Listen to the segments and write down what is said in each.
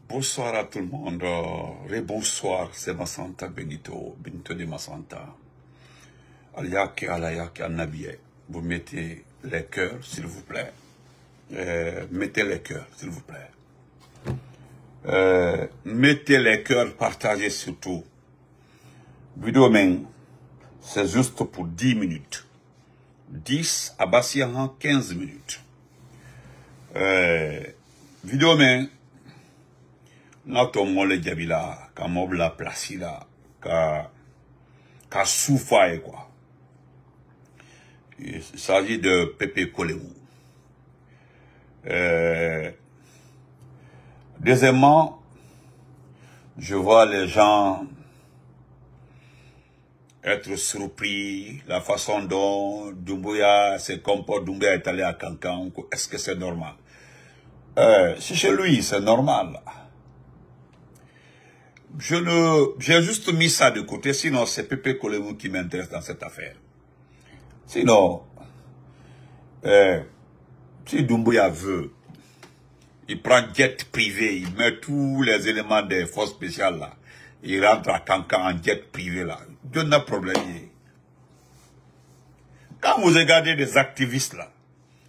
Bonsoir à tout le monde. Rebonsoir, c'est Massanta Benito de Massanta. Aliak Alayak Anabiye. Vous mettez les cœurs, s'il vous plaît. Mettez les cœurs, s'il vous plaît. Mettez les cœurs, partagez surtout. Vidéo main, c'est juste pour 10 minutes. 10 à Bassian 15 minutes. Vidéo main, notre mole Djabila, ka mobla placida, ka soufaye quoi. Il s'agit de Pépé Kolemou. Deuxièmement, je vois les gens être surpris, la façon dont Doumbouya se comporte, Doumbouya est allé à Cancan, est-ce que c'est normal? Si chez lui, c'est normal. J'ai juste mis ça de côté, sinon c'est Pépé Kolemou qui m'intéresse dans cette affaire. Sinon, si Doumbouya veut, il prend jet privé, il met tous les éléments des forces spéciales là, il rentre à Cancan en jet privé là. Dieu n'a problème. Quand vous regardez des activistes là,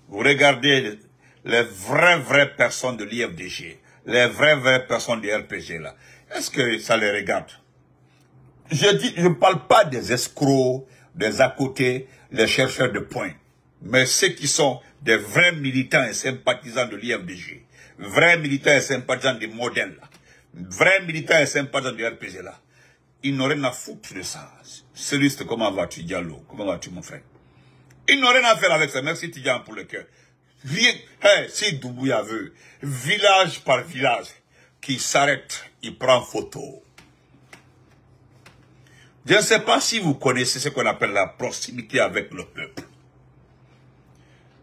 vous regardez les vraies personnes de l'IFDG, les vraies personnes du RPG là, est-ce que ça les regarde? Je ne parle pas des escrocs, des à côté, les chercheurs de points, mais ceux qui sont des vrais militants et sympathisants de l'IFDG, vrais militants et sympathisants des modèles là, vrais militants et sympathisants du RPG là, ils n'ont rien à foutre de ça. Céleste, comment vas-tu, Diallo? Comment vas-tu, mon frère? Ils n'ont rien à faire avec ça. Merci, Tidjan, pour le cœur. Rien. Hey, si Doumbouya veut, village par village, qui s'arrête, il prend photo. Je ne sais pas si vous connaissez ce qu'on appelle la proximité avec le peuple.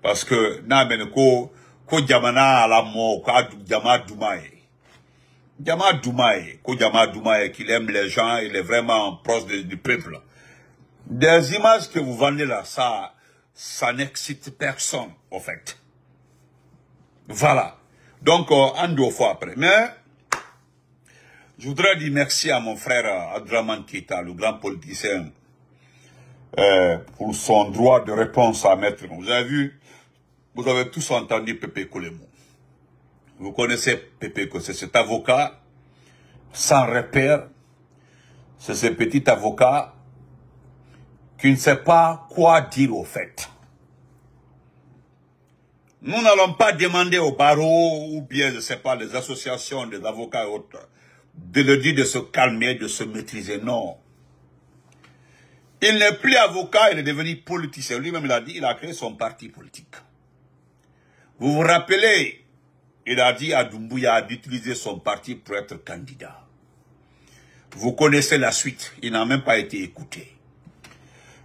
Parce que, ko Djamana à la mort, ko Djama Doumaye. Djama Doumaye, qu'il aime les gens, il est vraiment proche du peuple. Des images que vous vendez là, ça n'excite personne, en fait. Voilà. Donc, un deux fois après. Mais, je voudrais dire merci à mon frère Abdraman Keita, le grand politicien, pour son droit de réponse à mettre. Vous avez vu, vous avez tous entendu Pépé Kolemou. Vous connaissez Pépé Kolemou, c'est cet avocat sans repère. C'est ce petit avocat qui ne sait pas quoi dire au fait. Nous n'allons pas demander au barreau ou bien, je ne sais pas, les associations des avocats et autres, de le dire de se calmer, de se maîtriser. Non. Il n'est plus avocat, il est devenu politicien. Lui-même, il a dit, il a créé son parti politique. Vous vous rappelez, il a dit à Doumbouya d'utiliser son parti pour être candidat. Vous connaissez la suite, il n'a même pas été écouté.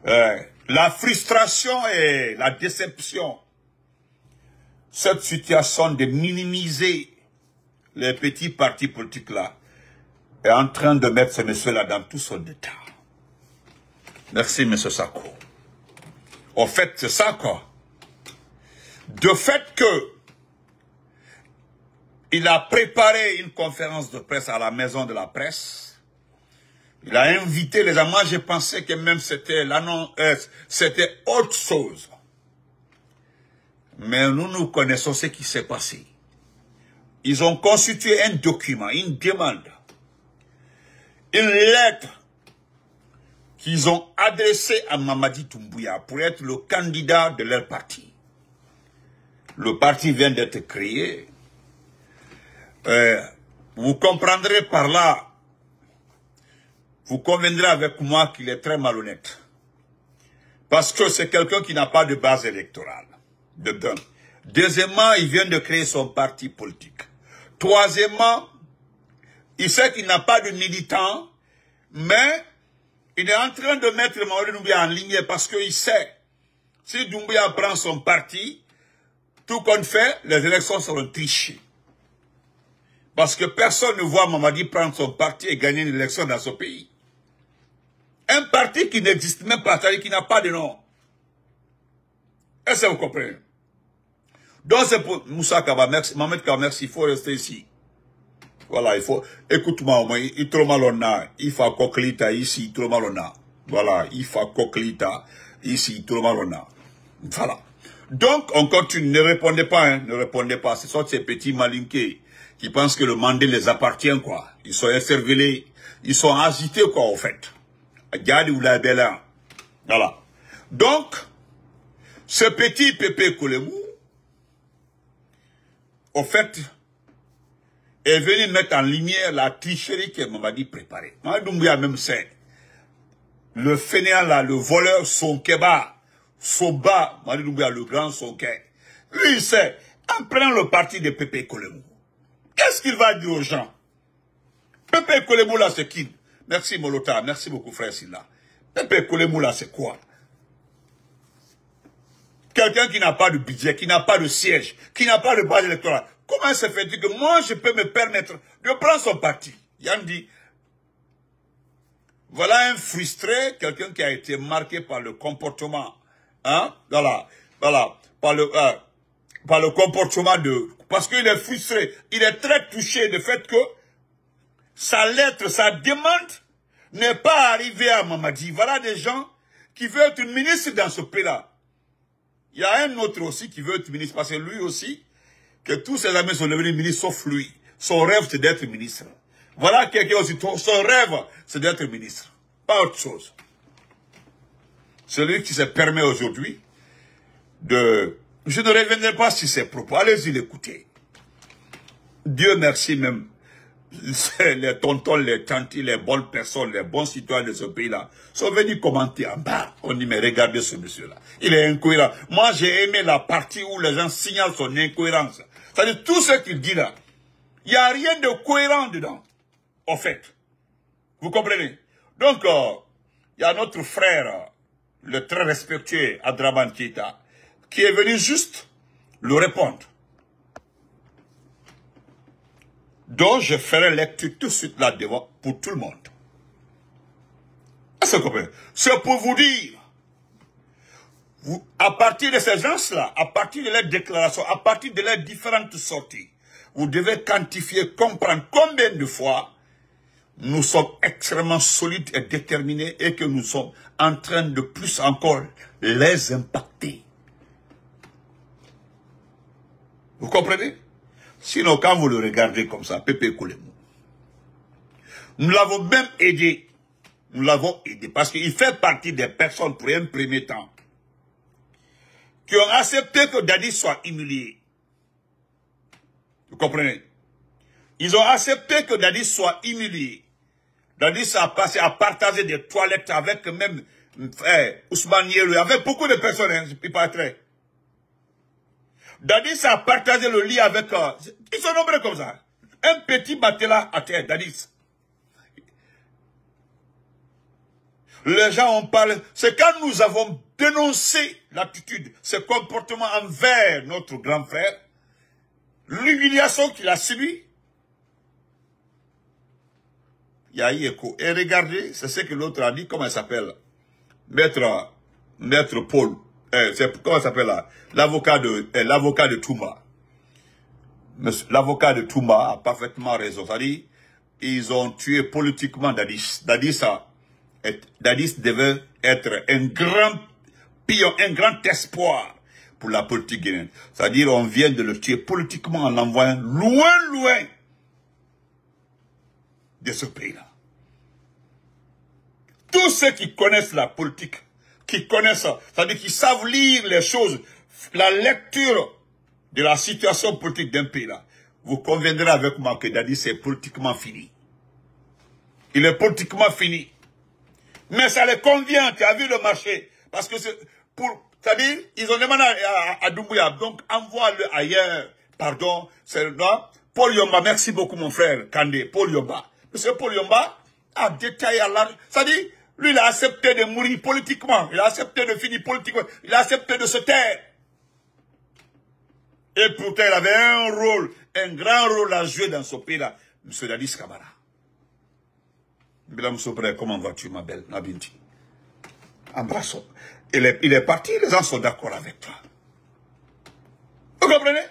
La frustration et la déception, cette situation de minimiser les petits partis politiques là, est en train de mettre ce monsieur-là dans tout son état. Merci, monsieur Sako. Au fait, c'est ça quoi. De fait que il a préparé une conférence de presse à la maison de la presse. Il a invité les gens. Moi, je pensais que même c'était c'était autre chose. Mais nous connaissons ce qui s'est passé. Ils ont constitué un document, une demande, une lettre qu'ils ont adressée à Mamadi Doumbouya pour être le candidat de leur parti. Le parti vient d'être créé. Vous comprendrez par là, vous conviendrez avec moi qu'il est très malhonnête. Parce que c'est quelqu'un qui n'a pas de base électorale. Deuxièmement, il vient de créer son parti politique. Troisièmement, il sait qu'il n'a pas de militant, mais il est en train de mettre Mamadi Doumbouya en ligne parce qu'il sait, si Doumbouya prend son parti, tout compte fait, les élections seront trichées. Parce que personne ne voit Mamadi prendre son parti et gagner une élection dans ce pays. Un parti qui n'existe même pas, c'est-à-dire qui n'a pas de nom. Est-ce que vous comprenez? Donc c'est pour Moussa Kaba, merci, Mohamed Kaba, merci, il faut rester ici. Voilà, il faut, écoute-moi, il trop malona, il faut coquelita ici, trop malona. Voilà, il faut coquelita ici, trop malona. Voilà. Donc, on continue, ne répondez pas, hein, ne répondez pas. Ce sont ces petits malinqués qui pensent que le mandat les appartient, quoi. Ils sont écervelés, ils sont agités, quoi, au fait. Gadi ou la belle. Voilà. Donc, ce petit Pépé Koulemou, au fait, est venu mettre en lumière la tricherie que Mamadi préparait. Mamadi Doumbouya même sait. Le fainéant là, le voleur, son keba, Soba, Mamadi Doumbouya, le grand Sonké. Lui, il sait, en prenant le parti de Pépé Koulemou, qu'est-ce qu'il va dire aux gens? Pépé Koulemou là, c'est qui? Merci Molota, merci beaucoup frère Silla. Pépé Koulemou là, c'est quoi? Quelqu'un qui n'a pas de budget, qui n'a pas de siège, qui n'a pas de base électorale. Comment ça fait que moi, je peux me permettre de prendre son parti? Yann dit, voilà un frustré, quelqu'un qui a été marqué par le comportement, hein, voilà, par le comportement de, parce qu'il est frustré, il est très touché du fait que sa lettre, sa demande n'est pas arrivée à Mamadi. Voilà des gens qui veulent être ministre dans ce pays-là. Il y a un autre aussi qui veut être ministre, parce que lui aussi, que tous ses amis sont devenus ministres sauf lui. Son rêve, c'est d'être ministre. Voilà quelqu'un aussi, son rêve, c'est d'être ministre. Pas autre chose. Celui qui se permet aujourd'hui de... Je ne reviendrai pas sur ses propos. Allez-y l'écouter. Dieu merci même. Les tontons, les tantes, les bonnes personnes, les bons citoyens de ce pays-là sont venus commenter en bas. On dit, mais regardez ce monsieur-là. Il est incohérent. Moi, j'ai aimé la partie où les gens signalent son incohérence. C'est-à-dire, tout ce qu'il dit là, il n'y a rien de cohérent dedans, en fait. Vous comprenez? Donc, il y a notre frère, le très respectueux Adraman Keita, qui est venu juste le répondre. Donc, je ferai lecture tout de suite là-devant pour tout le monde. Est-ce que vous comprenez? C'est pour vous dire, vous, à partir de ces gens-là, à partir de leurs déclarations, à partir de leurs différentes sorties, vous devez quantifier, comprendre combien de fois nous sommes extrêmement solides et déterminés et que nous sommes en train de plus encore les impacter. Vous comprenez? Sinon, quand vous le regardez comme ça, Pépé Koulemou, nous l'avons même aidé. Nous l'avons aidé parce qu'il fait partie des personnes, pour un premier temps, qui ont accepté que Dadi soit humilié. Vous comprenez? Ils ont accepté que Dadi soit humilié. Dadi s'est passé à partager des toilettes avec même Ousmane Yelou, avec beaucoup de personnes, hein, il paraîtrait. Dadis a partagé le lit avec... ils sont nombreux comme ça. Un petit matelas à terre, Dadis. Les gens ont parlé... C'est quand nous avons dénoncé l'attitude, ce comportement envers notre grand frère, l'humiliation qu'il a subie. Il y a eu écho. Et regardez, c'est ce que l'autre a dit, comment il s'appelle? Maître Paul. Comment ça s'appelle là? L'avocat de Touma. L'avocat de Touma a parfaitement raison. C'est-à-dire, ils ont tué politiquement Dadis. Dadis devait être un grand pion, un grand espoir pour la politique guinéenne. C'est-à-dire, on vient de le tuer politiquement en l'envoyant loin de ce pays-là. Tous ceux qui connaissent la politique, qui connaissent, c'est-à-dire qui savent lire les choses, la lecture de la situation politique d'un pays là, vous conviendrez avec moi que Dadi c'est politiquement fini. Il est politiquement fini. Mais ça les convient, tu as vu le marché. Parce que c'est pour, c'est-à-dire, ils ont demandé à Doumbouya, donc envoie-le ailleurs, pardon, c'est là. Paul Yomba, merci beaucoup mon frère Kandé, Paul Yomba. Monsieur Paul Yomba a détaillé à l'argent, c'est-à-dire, lui, il a accepté de mourir politiquement. Il a accepté de finir politiquement. Il a accepté de se taire. Et pourtant, il avait un rôle, un grand rôle à jouer dans ce pays-là. M. Dadis Camara. Madame Sobré, comment vas-tu, ma belle Nabinti? Embrassons. Il est parti, les gens sont d'accord avec toi. Vous comprenez?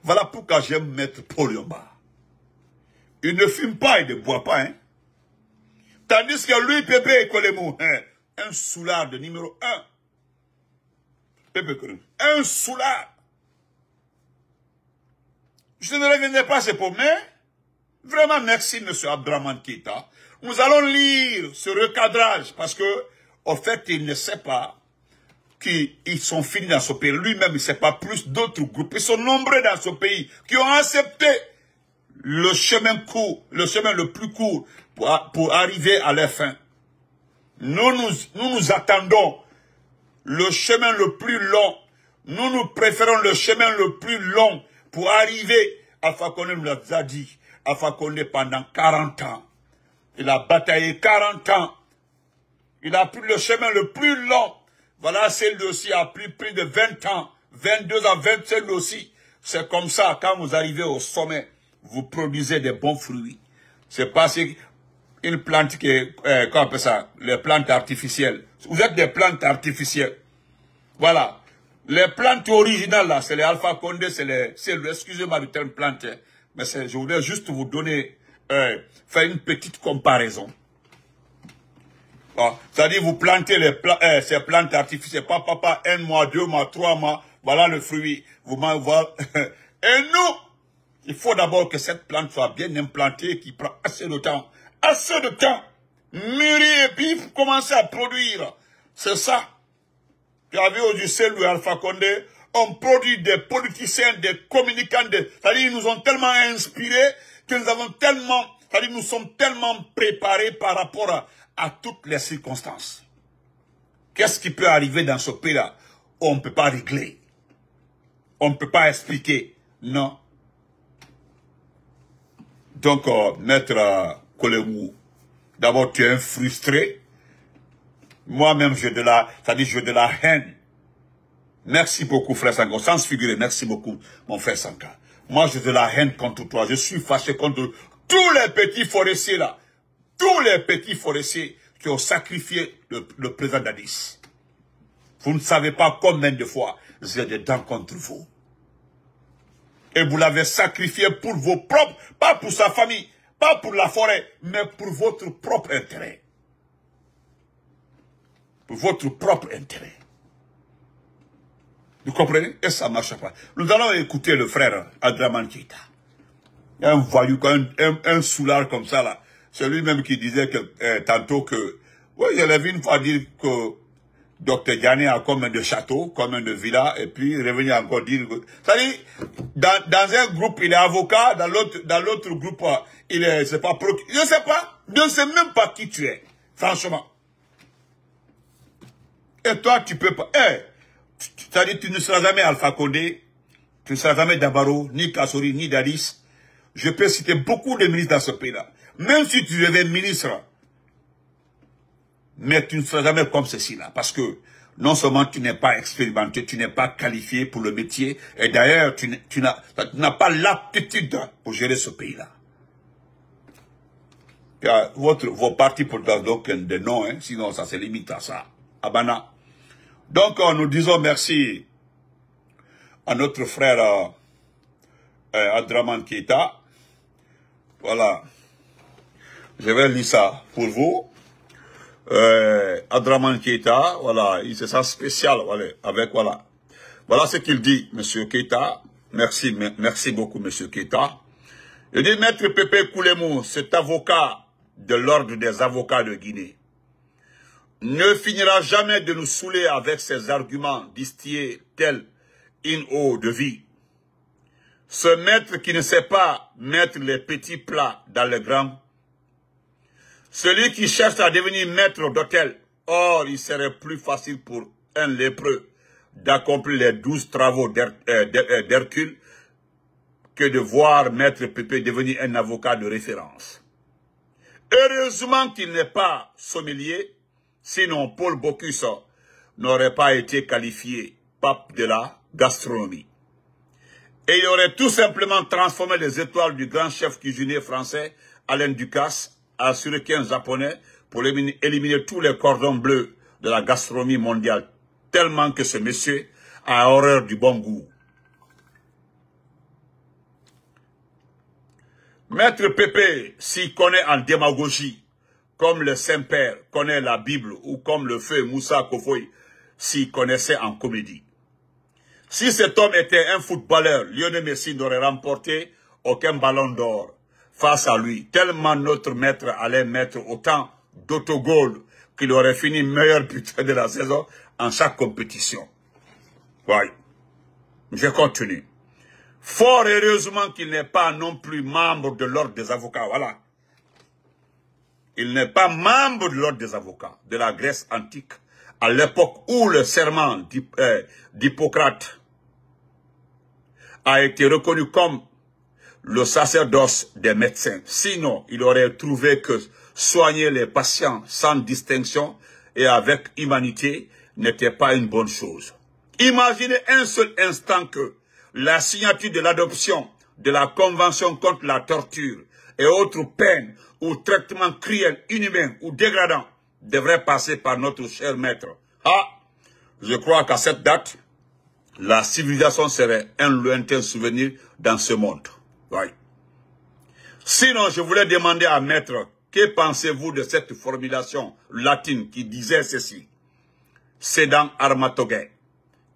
Voilà pourquoi j'aime mettre Paul Yomba. Il ne fume pas, il ne boit pas, hein. Tandis que lui, Pépé Kolemou, hein, un soulard de numéro 1. Pépé Kolemou, un soulard. Je ne reviendrai pas, c'est pour mais vraiment merci, M. Abdraman Keïta. Nous allons lire ce recadrage parce que, au fait, il ne sait pas qu'ils sont finis dans ce pays. Lui-même, il ne sait pas plus d'autres groupes. Ils sont nombreux dans ce pays qui ont accepté le chemin court, le chemin le plus court pour arriver à leur fin. Nous attendons le chemin le plus long. Nous préférons le chemin le plus long pour arriver. Alpha Condé nous l'a dit. Alpha Condé pendant 40 ans. Il a bataillé 40 ans. Il a pris le chemin le plus long. Voilà, celle-là aussi a pris plus de 20 ans. 22 ans, 27 aussi. C'est comme ça, quand vous arrivez au sommet, vous produisez des bons fruits. C'est pas une plante qui est, comment on appelle ça, les plantes artificielles. Vous êtes des plantes artificielles. Voilà. Les plantes originales, là, c'est les Alpha Condé, excusez-moi du terme plante, mais je voulais juste vous donner, faire une petite comparaison. Bon, c'est-à-dire, vous plantez ces plantes artificielles, pas 1 mois, 2 mois, 3 mois, voilà le fruit. Vous m'envoyez. Et nous, il faut d'abord que cette plante soit bien implantée, qui prend assez de temps, mûrir et puis commencer à produire. C'est ça. Tu as vu au Louis Alpha Condé, on produit des politiciens, des communicants, c'est-à-dire ils nous ont tellement inspirés que nous avons tellement, c'est-à-dire nous sommes tellement préparés par rapport à toutes les circonstances. Qu'est-ce qui peut arriver dans ce pays-là? On ne peut pas régler. On ne peut pas expliquer. Non. Donc, Maître Kolemou, d'abord tu es un frustré. Moi-même, j'ai de la haine. Merci beaucoup, frère Sanka. Sans se figurer, merci beaucoup, mon frère Sanka. Moi, j'ai de la haine contre toi. Je suis fâché contre tous les petits forestiers là. Tous les petits forestiers qui ont sacrifié le président Dadis. Vous ne savez pas combien de fois j'ai des dents contre vous. Et vous l'avez sacrifié pour vos propres, pas pour sa famille, pas pour la forêt, mais pour votre propre intérêt. Pour votre propre intérêt. Vous comprenez? Et ça ne marche pas. Nous allons écouter le frère Abdraman Keïta. Un voyou, un soulard comme ça là. C'est lui-même qui disait que tantôt que, oui, il avait une fois dit que Dr Diané a combien de châteaux, combien de villas, et puis revenir encore dire que, c'est-à-dire, dans un groupe il est avocat, dans l'autre groupe il est, c'est pas procureur. Je sais pas, je ne sais même pas qui tu es, franchement. Et toi, tu peux pas. C'est-à-dire, tu ne seras jamais Alpha Condé, tu ne seras jamais Dabaro, ni Kassori, ni Dadis. Je peux citer beaucoup de ministres dans ce pays-là. Même si tu deviens ministre, mais tu ne seras jamais comme ceci-là. Parce que non seulement tu n'es pas expérimenté, tu n'es pas qualifié pour le métier, et d'ailleurs, tu n'as pas l'aptitude pour gérer ce pays-là. Vos partis politiques donc des noms, hein, sinon ça se limite à ça. Abana. Donc, nous disons merci à notre frère Abdraman Keïta. Voilà. Je vais lire ça pour vous. Abdraman Keïta, voilà, il se sent spécial, voilà, avec, voilà. Voilà ce qu'il dit, Monsieur Keïta. Merci beaucoup, Monsieur Keïta. Il dit, Maître Pépé Koulemou, cet avocat de l'ordre des avocats de Guinée, ne finira jamais de nous saouler avec ses arguments distillés tels une eau de vie. Ce maître qui ne sait pas mettre les petits plats dans les grands, celui qui cherche à devenir maître d'hôtel, or il serait plus facile pour un lépreux d'accomplir les 12 travaux d'Hercule que de voir Maître Pépé devenir un avocat de référence. Heureusement qu'il n'est pas sommelier, sinon Paul Bocuse n'aurait pas été qualifié pape de la gastronomie. Et il aurait tout simplement transformé les étoiles du grand chef cuisinier français, Alain Ducasse, en surréquin japonais, pour éliminer tous les cordons bleus de la gastronomie mondiale, tellement que ce monsieur a horreur du bon goût. Maître Pépé, s'il connaît en démagogie, comme le Saint-Père connaît la Bible, ou comme le feu Moussa Kofoy, s'il connaissait en comédie. Si cet homme était un footballeur, Lionel Messi n'aurait remporté aucun ballon d'or face à lui. Tellement notre maître allait mettre autant d'autogols qu'il aurait fini meilleur buteur de la saison en chaque compétition. Oui. Je continue. Fort heureusement qu'il n'est pas non plus membre de l'ordre des avocats. Voilà. Il n'est pas membre de l'ordre des avocats de la Grèce antique, à l'époque où le serment d'Hippocrate a été reconnu comme le sacerdoce des médecins. Sinon, il aurait trouvé que soigner les patients sans distinction et avec humanité n'était pas une bonne chose. Imaginez un seul instant que la signature de l'adoption de la Convention contre la torture et autres peines ou traitements cruels, inhumains ou dégradants devrait passer par notre cher maître. Ah, je crois qu'à cette date, la civilisation serait un lointain souvenir dans ce monde. Oui. Sinon, je voulais demander à maître, que pensez-vous de cette formulation latine qui disait ceci? Cedant armatogae,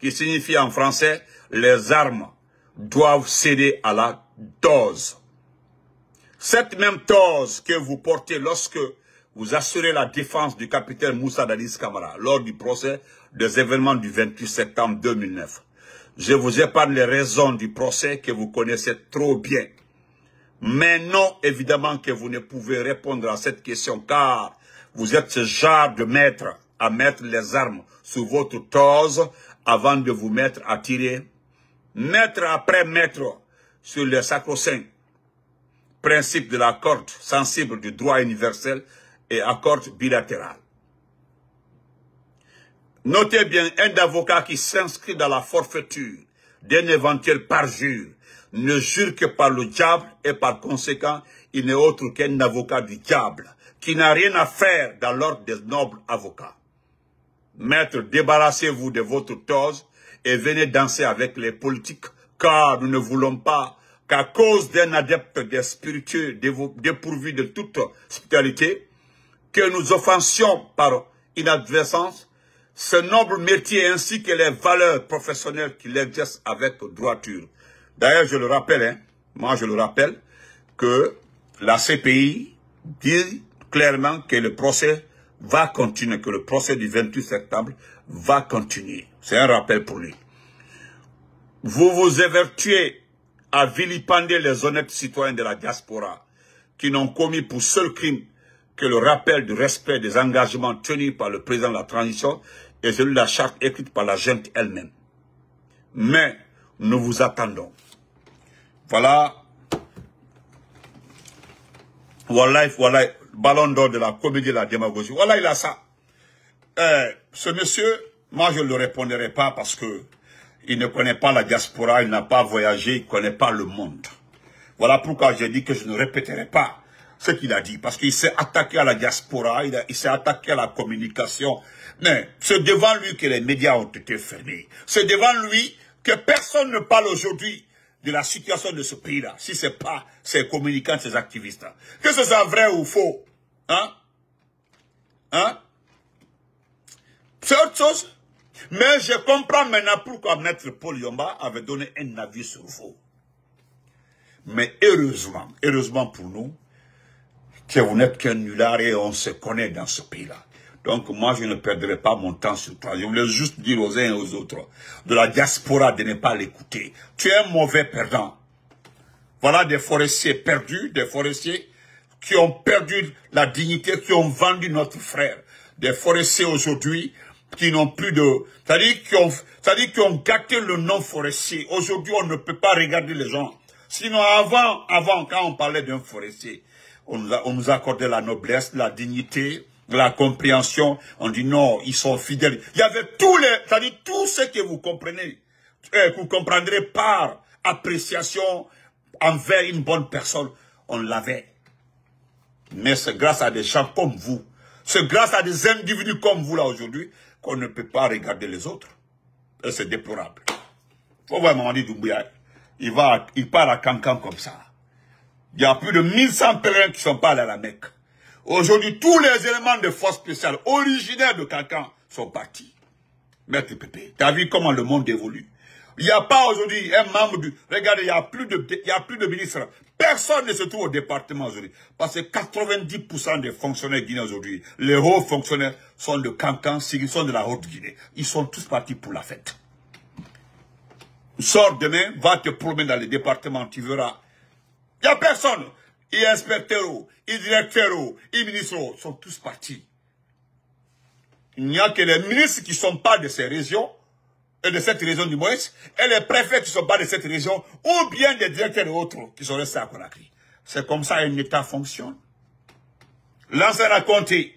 qui signifie en français, les armes doivent céder à la dose. Cette même dose que vous portez lorsque vous assurez la défense du capitaine Moussa Dadis Camara lors du procès des événements du 28 septembre 2009. Je vous épargne les raisons du procès que vous connaissez trop bien. Mais non, évidemment que vous ne pouvez répondre à cette question car vous êtes ce genre de maître à mettre les armes sous votre torse avant de vous mettre à tirer, mètre après mètre, sur le sacro-saint principe de la corde sensible du droit universel et accord bilatéral. Notez bien, un avocat qui s'inscrit dans la forfaiture d'un éventuel parjure ne jure que par le diable et par conséquent, il n'est autre qu'un avocat du diable qui n'a rien à faire dans l'ordre des nobles avocats. Maître, débarrassez-vous de votre tose et venez danser avec les politiques car nous ne voulons pas qu'à cause d'un adepte des spiritueux dépourvu de toute spiritualité, que nous offensions par inadvertance ce noble métier ainsi que les valeurs professionnelles qu'il exerce avec droiture. D'ailleurs, je le rappelle, hein, moi je le rappelle, que la CPI dit clairement que le procès va continuer, que le procès du 28 septembre va continuer. C'est un rappel pour lui. Vous vous évertuez à vilipender les honnêtes citoyens de la diaspora qui n'ont commis pour seul crime que le rappel du respect des engagements tenus par le président de la transition et celui de la charte écrite par la junte elle-même. Mais nous vous attendons. Voilà, ballon d'or de la comédie de la démagogie. Voilà, il a ça. Ce monsieur, moi je ne le répondrai pas parce que il ne connaît pas la diaspora, il n'a pas voyagé, il ne connaît pas le monde. Voilà pourquoi j'ai dit que je ne répéterai pas ce qu'il a dit. Parce qu'il s'est attaqué à la diaspora, il s'est attaqué à la communication. Mais c'est devant lui que les médias ont été fermés. C'est devant lui que personne ne parle aujourd'hui de la situation de ce pays-là. Si ce n'est pas ces communicants, ces activistes. Que ce soit vrai ou faux. Hein? Hein? C'est autre chose. Mais je comprends maintenant pourquoi Maître Paul Yomba avait donné un avis sur vous. Mais heureusement pour nous, que vous n'êtes qu'un nulard et on se connaît dans ce pays-là. Donc moi, je ne perdrai pas mon temps sur toi. Je voulais juste dire aux uns et aux autres de la diaspora de ne pas l'écouter. Tu es un mauvais perdant. Voilà des forestiers perdus, des forestiers qui ont perdu la dignité, qui ont vendu notre frère. Des forestiers aujourd'hui qui n'ont plus de... C'est-à-dire qui ont gâté le nom forestier. Aujourd'hui, on ne peut pas regarder les gens. Sinon, avant, quand on parlait d'un forestier, on nous accordait la noblesse, la dignité, la compréhension. On dit non, ils sont fidèles. Il y avait c'est-à-dire tout ce que vous comprenez, que vous comprendrez par appréciation envers une bonne personne, on l'avait. Mais c'est grâce à des gens comme vous, c'est grâce à des individus comme vous là aujourd'hui, qu'on ne peut pas regarder les autres. Et c'est déplorable. Faut voir Mamadi Doumbouya, il part à Cancan comme ça. Il y a plus de 1100 pèlerins qui ne sont pas allés à la Mecque. Aujourd'hui, tous les éléments de force spéciale originaires de Kankan sont partis. Maître Pépé, tu as vu comment le monde évolue? Il n'y a pas aujourd'hui un membre du... Regardez, il n'y a plus de ministres. Personne ne se trouve au département aujourd'hui. Parce que 90% des fonctionnaires guinéens aujourd'hui, les hauts fonctionnaires sont de Kankan, ils sont de la Haute-Guinée. Ils sont tous partis pour la fête. Sors demain, va te promener dans les départements, tu verras. Il n'y a personne. Les inspecteurs, les directeurs, les ministres sont tous partis. Il n'y a que les ministres qui ne sont pas de ces régions, et de cette région du moins, et les préfets qui ne sont pas de cette région, ou bien des directeurs et autres qui sont restés à Conakry. C'est comme ça un État fonctionne. L'ancien raconté,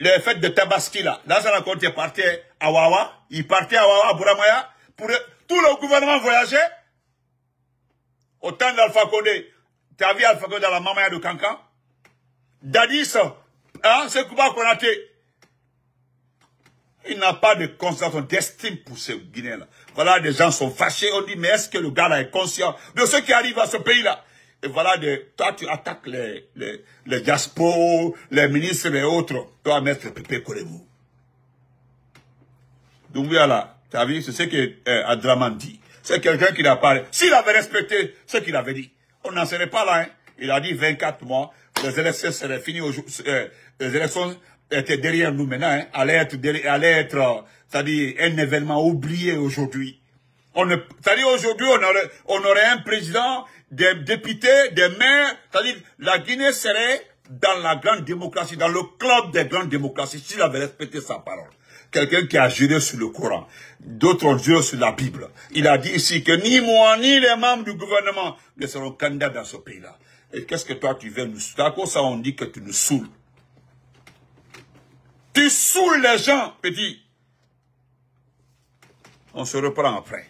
les fêtes de Tabaski là, l'ancien raconté partait à Wawa, il partait à Wawa, à Bouramaya, pour tout le gouvernement voyageait. Au temps d'Alpha Condé, tu as vu Alpha Condé dans la Mamaya de Kankan? Dadis, hein, c'est Kouba Konaté. Il n'a pas de considération d'estime pour ces Guinéens-là. Voilà, des gens sont fâchés. On dit, mais est-ce que le gars-là est conscient de ce qui arrive à ce pays-là? Et voilà, toi, tu attaques les diasporas, les ministres et autres. Toi, Maître Pépé, connaissez-vous. Donc, voilà, tu as vu, c'est ce que Adraman dit. C'est quelqu'un qui n'a pas... S'il avait respecté ce qu'il avait dit, on n'en serait pas là. Hein. Il a dit 24 mois, les élections seraient finies aujourd'hui. Les élections était derrière nous maintenant, hein, allait être, c'est-à-dire un événement oublié aujourd'hui. C'est-à-dire aujourd'hui, on aurait un président, des députés, des maires, c'est-à-dire la Guinée serait dans la grande démocratie, dans le club des grandes démocraties, s'il avait respecté sa parole. Quelqu'un qui a juré sur le Coran, d'autres ont juré sur la Bible. Il a dit ici que ni moi, ni les membres du gouvernement ne seront candidats dans ce pays-là. Et qu'est-ce que toi tu veux nous... À cause ça, on dit que tu nous saoules. Tu saoules les gens, petit. On se reprend après.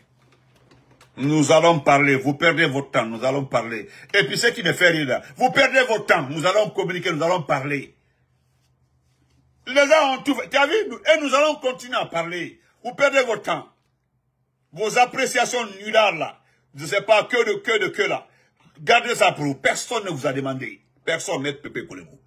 Nous allons parler. Vous perdez votre temps. Nous allons parler. Et puis ce qui me fait rire là. Vous perdez votre temps. Nous allons communiquer. Nous allons parler. Les gens ont tout fait. Tu as vu? Et nous allons continuer à parler. Vous perdez votre temps. Vos appréciations nullards là. Je ne sais pas que là. Gardez ça pour vous. Personne ne vous a demandé. Personne, Maître Pépé Koulemou.